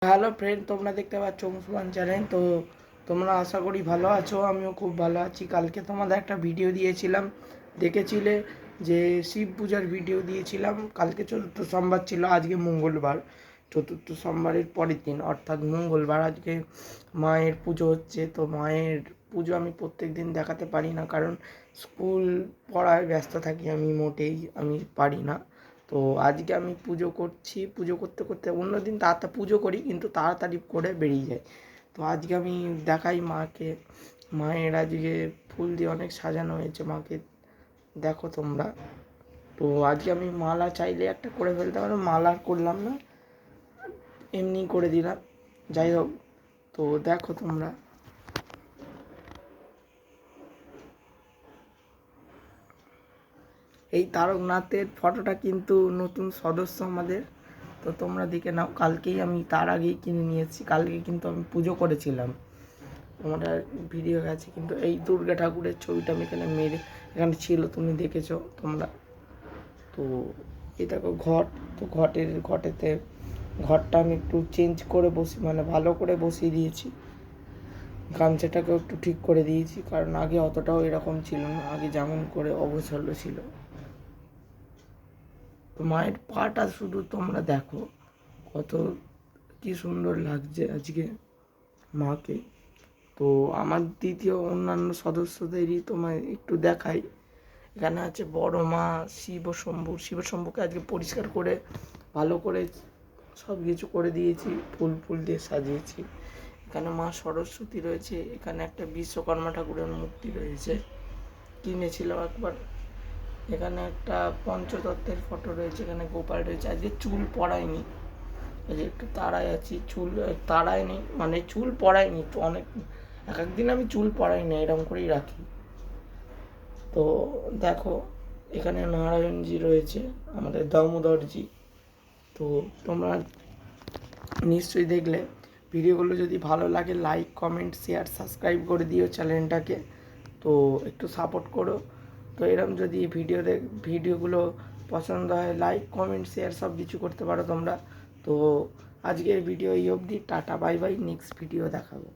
Hello friend, তোমরা দেখতে পাচ্ছ মুসলমান চ্যানেল। তো তোমরা আশা করি ভালো আছো, আমিও খুব ভালো আছি। কালকে তোমাদের একটা ভিডিও দিয়েছিলাম, দেখেছিলে যে শিব পূজার ভিডিও দিয়েছিলাম। কালকে চতুর্থ সোমবার ছিল, আজকে মঙ্গলবার। চতুর্থ সোমবারের পরের দিন অর্থাৎ মঙ্গলবার আজকে মায়ের পুজো হচ্ছে। তো মায়ের পুজো আমি প্রত্যেক দিন দেখাতে পারি না, কারণ স্কুল পড়ায় ব্যস্ত থাকি, আমি পারি না। তো আজকে আমি পুজো করছি, পুজো করতে করতে অন্যদিন তাড়াতাড়ি পুজো করি, কিন্তু তাড়াতাড়ি করে বেরিয়ে যায়। তো আজকে আমি দেখাই মাকে। মায়ের আজকে ফুল দিয়ে অনেক সাজানো হয়েছে মাকে, দেখো তোমরা। তো আজকে আমি মালা চাইলে একটা করে ফেলতে পারো, মালা আর করলাম না, এমনি করে দিলাম। যাই হোক, তো দেখো তোমরা। এই তারকনাথের ফটোটা কিন্তু নতুন সদস্য আমাদের। তো তোমরা দেখে নাও, কালকেই আমি তার আগেই কিনে নিয়েছি। কালকে কিন্তু আমি পুজো করেছিলাম, তোমরা ভিডিও গেছে। কিন্তু এই দুর্গা ঠাকুরের ছবিটা আমি এখানে ছিল, তুমি দেখেছো তোমরা। তো এই দেখো ঘট। তো ঘরটা আমি একটু চেঞ্জ করে মানে ভালো করে বসিয়ে দিয়েছি। গামছাটাকেও একটু ঠিক করে দিয়েছি, কারণ আগে অতটাও এরকম ছিল না, আগে যেমন করে অবসল্য ছিল। তো মায়ের পাটা শুধু তোমরা দেখো, কত কি সুন্দর লাগছে আজকে মাকে। তো আমার দ্বিতীয় অন্যান্য সদস্যদেরই তোমায় একটু দেখাই। এখানে আছে বড় মা শিবশম্ভুকে আজকে পরিষ্কার করে ভালো করে সব কিছু করে দিয়েছি, ফুল দিয়ে সাজিয়েছি। এখানে মা সরস্বতী রয়েছে, এখানে একটা বিশ্বকর্মা ঠাকুরের মূর্তি রয়েছে, কিনেছিলাম একবার। এখানে একটা পঞ্চতত্ত্বের ফটো রয়েছে, এখানে গোপাল রয়েছে। আজকে চুল পড়ায়নি, আজকে একটু তাড়ায় আছি, চুল তাড়ায় নেই মানে চুল পড়ায়নি। তো এক একদিন আমি চুল পড়াই না, এরকম করেই রাখি। তো দেখো, এখানে নারায়ণজি রয়েছে, আমাদের দামোদরজি। তো তোমরা নিশ্চয়ই দেখলে। ভিডিওগুলো যদি ভালো লাগে লাইক কমেন্ট শেয়ার সাবস্ক্রাইব করে দিও চ্যানেলটাকে। তো একটু সাপোর্ট করো। তো এরকম যদি ভিডিওগুলো পছন্দ হয়, লাইক কমেন্ট শেয়ার সব কিছু করতে পারো তোমরা। তো আজকের ভিডিও এই অবধি, tata bye bye, next video দেখাবো।